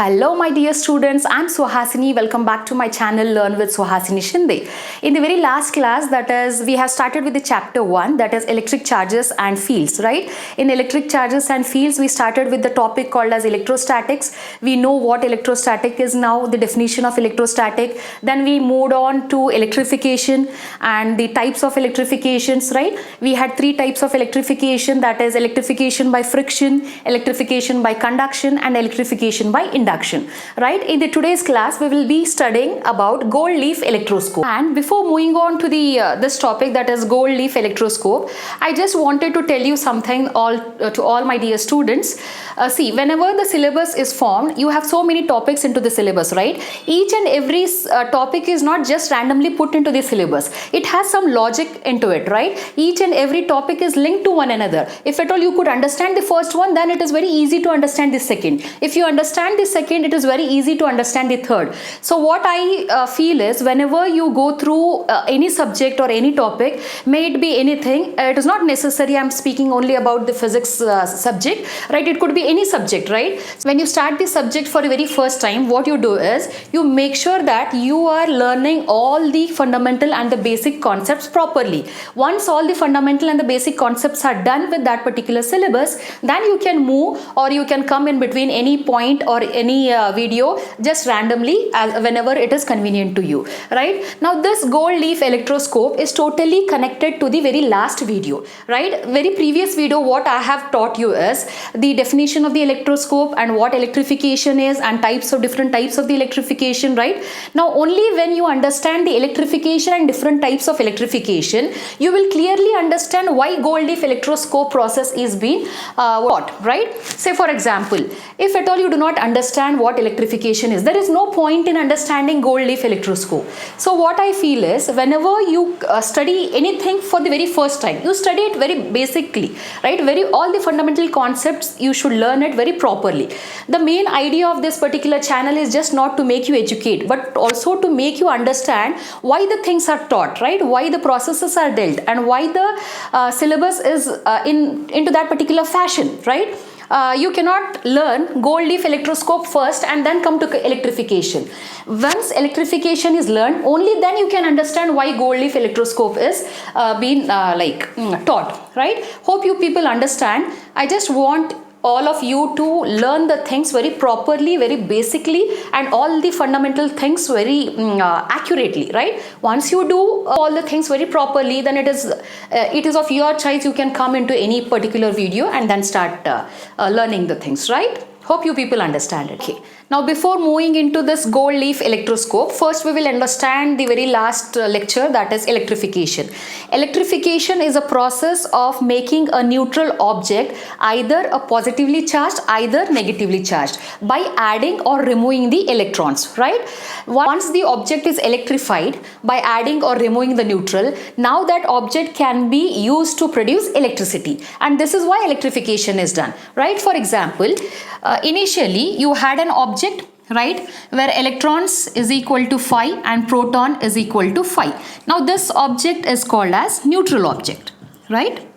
Hello my dear students, I'm Suhasini. Welcome back to my channel Learn with Suhasini Shinde. In the very last class, that is, we have started with the chapter 1, that is electric charges and fields, right? In electric charges and fields, we started with the topic called as electrostatics. We know what electrostatic is now, the definition of electrostatic. Then we moved on to electrification and the types of electrifications, right? We had 3 types of electrification, that is electrification by friction, electrification by conduction and electrification by induction. Right? In the today's class, we will be studying about gold leaf electroscope. And before moving on to the this topic, that is gold leaf electroscope, I just wanted to tell you something to all my dear students. See, whenever the syllabus is formed, you have so many topics into the syllabus, right? Each and every topic is not just randomly put into the syllabus. It has some logic into it, right? Each and every topic is linked to one another. If at all you could understand the first one, then it is very easy to understand the second. If you understand the second, it is very easy to understand the third. So what I feel is, whenever you go through any subject or any topic, may it be anything, it is not necessary I'm speaking only about the physics subject, right? It could be any subject, right? So when you start the subject for the very first time, what you do is you make sure that you are learning all the fundamental and the basic concepts properly. Once all the fundamental and the basic concepts are done with that particular syllabus, then you can move, or you can come in between any point or any video just randomly whenever it is convenient to you, right? Now this gold leaf electroscope is totally connected to the very last video, right? Very previous video, what I have taught you is the definition of the electroscope and what electrification is and different types of the electrification, right? Now only when you understand the electrification and different types of electrification, you will clearly understand why gold leaf electroscope process is being taught, right? Say for example, if at all you do not understand what electrification is, there is no point in understanding gold leaf electroscope. So what I feel is, whenever you study anything for the very first time, you study it very basically, right? All the fundamental concepts, you should learn it very properly. The main idea of this particular channel is just not to make you educate, but also to make you understand why the things are taught, right? Why the processes are dealt and why the syllabus is into that particular fashion, right? You cannot learn gold leaf electroscope first and then come to electrification. Once electrification is learned, only then you can understand why gold leaf electroscope is being taught, right? Hope you people understand. I just want all of you to learn the things very properly, very basically, and all the fundamental things very accurately, right? Once you do all the things very properly, then it is of your choice. You can come into any particular video and then start learning the things, right? Hope you people understand it. Okay. Now before moving into this gold leaf electroscope, first we will understand the very last lecture, that is electrification. Electrification is a process of making a neutral object either a positively charged, either negatively charged, by adding or removing the electrons, right? Once the object is electrified by adding or removing the neutral, now that object can be used to produce electricity, and this is why electrification is done, right? For example, initially you had an object, right, where electrons is equal to phi and proton is equal to phi. Now this object is called as neutral object, right?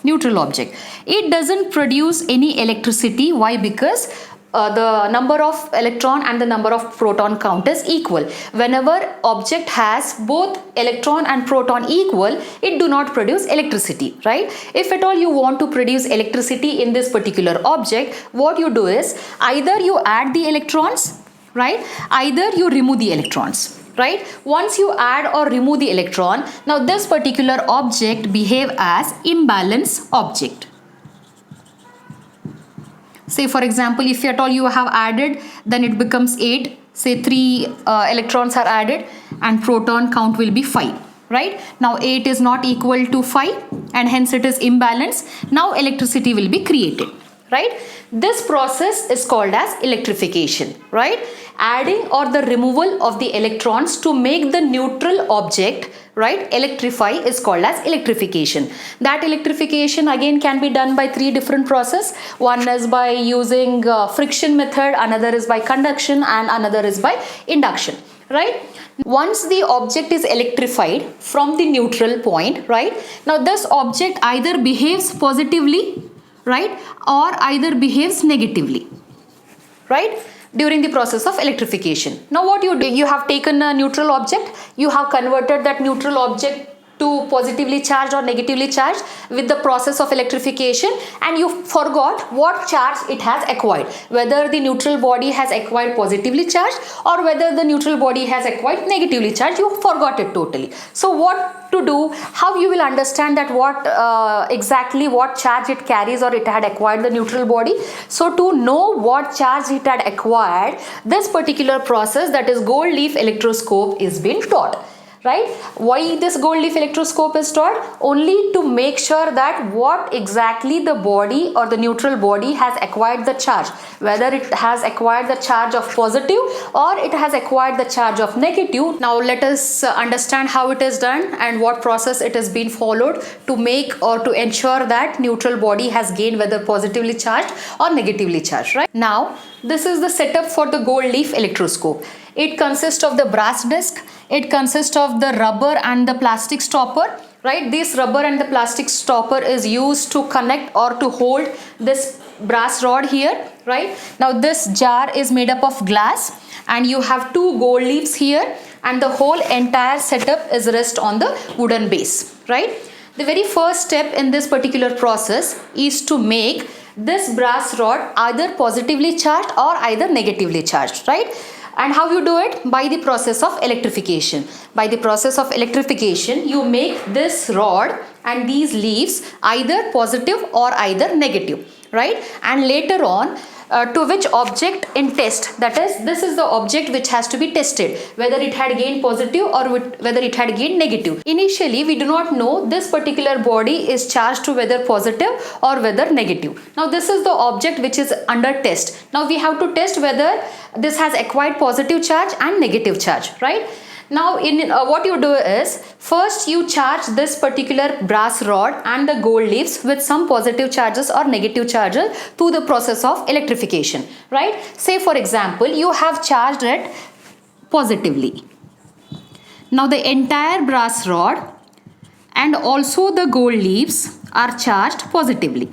Neutral object. It doesn't produce any electricity. Why? Because the number of electron and the number of proton count is equal. Whenever object has both electron and proton equal, it do not produce electricity, right? If at all you want to produce electricity in this particular object, what you do is either you add the electrons, right? Either you remove the electrons, right? Once you add or remove the electron, now this particular object behave as imbalance object. Say for example, if at all you have added, then it becomes 8. Say 3 electrons are added and proton count will be 5, right? Now 8 is not equal to 5 and hence it is imbalance. Now electricity will be created, right? This process is called as electrification, right? Adding or the removal of the electrons to make the neutral object, right, electrify, is called as electrification. That electrification again can be done by 3 different processes. One is by using friction method, another is by conduction, and another is by induction, right? Once the object is electrified from the neutral point, right, now this object either behaves positively, right, or either behaves negatively, right? during the process of electrification. Now what you do, you have taken a neutral object, you have converted that neutral object to positively charged or negatively charged with the process of electrification, and you forgot what charge it has acquired, whether the neutral body has acquired positively charged or whether the neutral body has acquired negatively charged. You forgot it totally. So what to do, how you will understand that what exactly what charge it carries or it had acquired the neutral body. So to know what charge it had acquired, this particular process, that is gold leaf electroscope, is being taught. Right? Why this gold leaf electroscope is taught? Only to make sure that what exactly the body or the neutral body has acquired the charge, whether it has acquired the charge of positive or it has acquired the charge of negative. Now let us understand how it is done and what process it has been followed to make or to ensure that neutral body has gained whether positively charged or negatively charged. Right? Now this is the setup for the gold leaf electroscope. It consists of the brass disc, it consists of the rubber and the plastic stopper, right? This rubber and the plastic stopper is used to connect or to hold this brass rod here, right? Now this jar is made up of glass and you have two gold leaves here, and the whole entire setup is rest on the wooden base, right? The very first step in this particular process is to make this brass rod either positively charged or either negatively charged, right? And how you do it? By the process of electrification. By the process of electrification, you make this rod and these leaves either positive or either negative, right? And later on, to which object in test, that is, this is the object which has to be tested, whether it had gained positive or whether it had gained negative. Initially we do not know this particular body is charged to whether positive or whether negative. Now this is the object which is under test. Now we have to test whether this has acquired positive charge and negative charge, right? Now in what you do is, first you charge this particular brass rod and the gold leaves with some positive charges or negative charges through the process of electrification, right? Say for example, you have charged it positively. Now the entire brass rod and also the gold leaves are charged positively,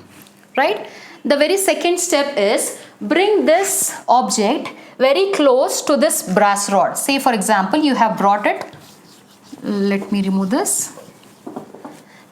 right? The very second step is, bring this object very close to this brass rod. Say for example, you have brought it, let me remove this.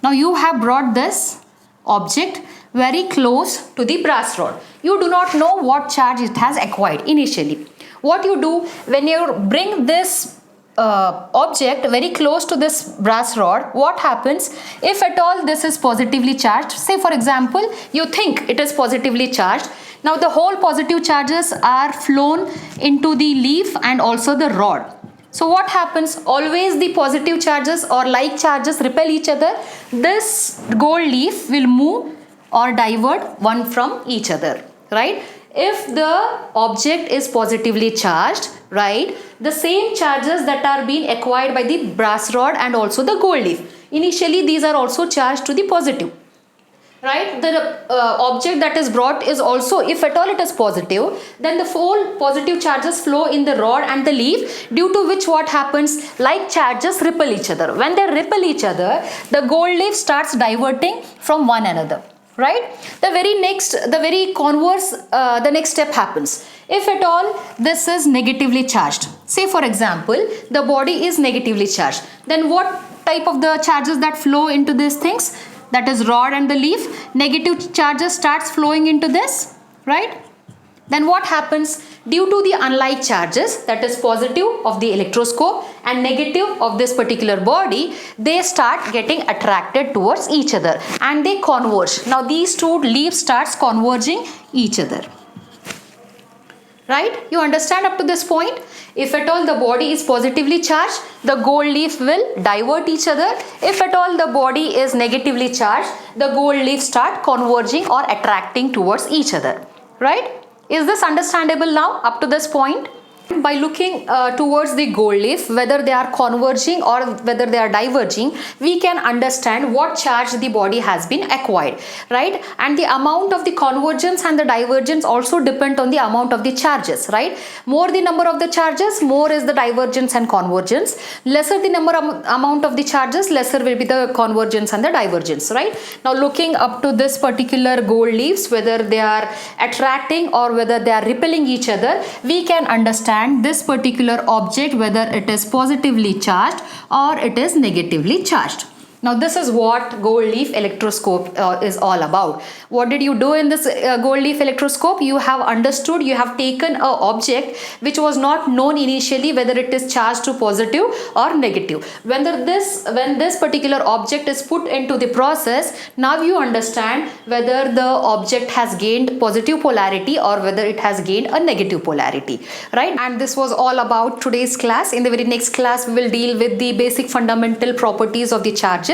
Now you have brought this object very close to the brass rod. You do not know what charge it has acquired initially. What you do when you bring this object very close to this brass rod, what happens if at all this is positively charged? Say for example, you think it is positively charged. Now the whole positive charges are flown into the leaf and also the rod. So what happens? Always the positive charges or like charges repel each other. This gold leaf will move or divert one from each other, right? If the object is positively charged, right, the same charges that are being acquired by the brass rod and also the gold leaf, initially these are also charged to the positive, right? The object that is brought is also, if at all it is positive, then the whole positive charges flow in the rod and the leaf, due to which what happens, like charges repel each other. When they repel each other, the gold leaf starts diverting from one another, right? The very converse, the next step happens. If at all this is negatively charged, say for example, the body is negatively charged, then what type of the charges that flow into these things? That is rod and the leaf. Negative charges starts flowing into this, right? Then what happens? Due to the unlike charges, that is positive of the electroscope and negative of this particular body, they start getting attracted towards each other and they converge. Now these two leaves starts converging each other. Right? You understand up to this point? If at all the body is positively charged, the gold leaf will divert each other. If at all the body is negatively charged, the gold leaves start converging or attracting towards each other. Right? Is this understandable now up to this point? By looking towards the gold leaf, whether they are converging or whether they are diverging, we can understand what charge the body has been acquired, right? And the amount of the convergence and the divergence also depend on the amount of the charges, right? More the number of the charges, more is the divergence and convergence. Lesser the amount of the charges, lesser will be the convergence and the divergence, right? Now looking up to this particular gold leaves, whether they are attracting or whether they are repelling each other, we can understand this particular object whether it is positively charged or it is negatively charged. Now this is what gold leaf electroscope is all about. What did you do in this gold leaf electroscope? You have understood, you have taken an object which was not known initially whether it is charged to positive or negative. When this particular object is put into the process, now you understand whether the object has gained positive polarity or whether it has gained a negative polarity, right? And this was all about today's class. In the very next class, we will deal with the basic fundamental properties of the charge.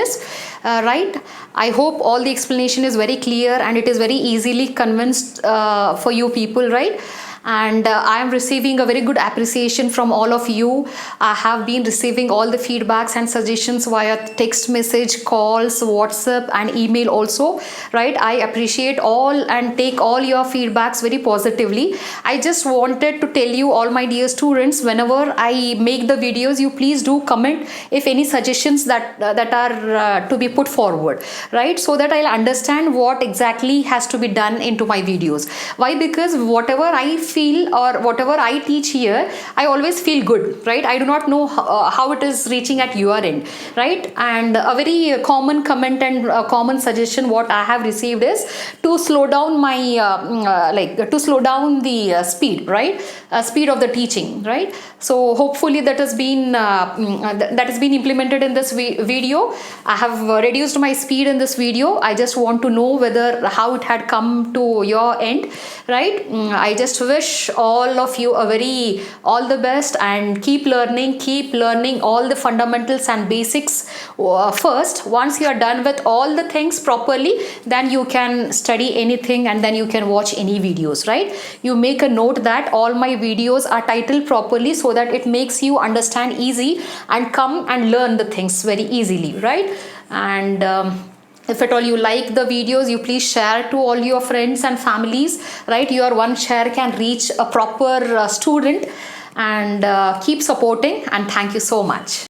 Right? I hope all the explanation is very clear and it is very easily convinced for you people, right? And I am receiving a very good appreciation from all of you. I have been receiving all the feedbacks and suggestions via text message, calls, WhatsApp and email also, right? I appreciate all and take all your feedbacks very positively. I just wanted to tell you, all my dear students, whenever I make the videos, you please do comment if any suggestions that are to be put forward, right? So that I'll understand what exactly has to be done into my videos. Why? Because whatever I feel or whatever I teach here, I always feel good, right? I do not know how it is reaching at your end, right? And a very common comment and common suggestion what I have received is to slow down my to slow down the speed, right? Speed of the teaching, right? So hopefully that has been implemented in this video. I have reduced my speed in this video. I just want to know whether how it had come to your end, right? I just wish all of you all the best and keep learning all the fundamentals and basics first. Once you are done with all the things properly, then you can study anything and then you can watch any videos, right? You make a note that all my videos are titled properly so that it makes you understand easy and come and learn the things very easily, right? And if at all you like the videos, you please share to all your friends and families, right? Your one share can reach a proper student, and keep supporting, and thank you so much.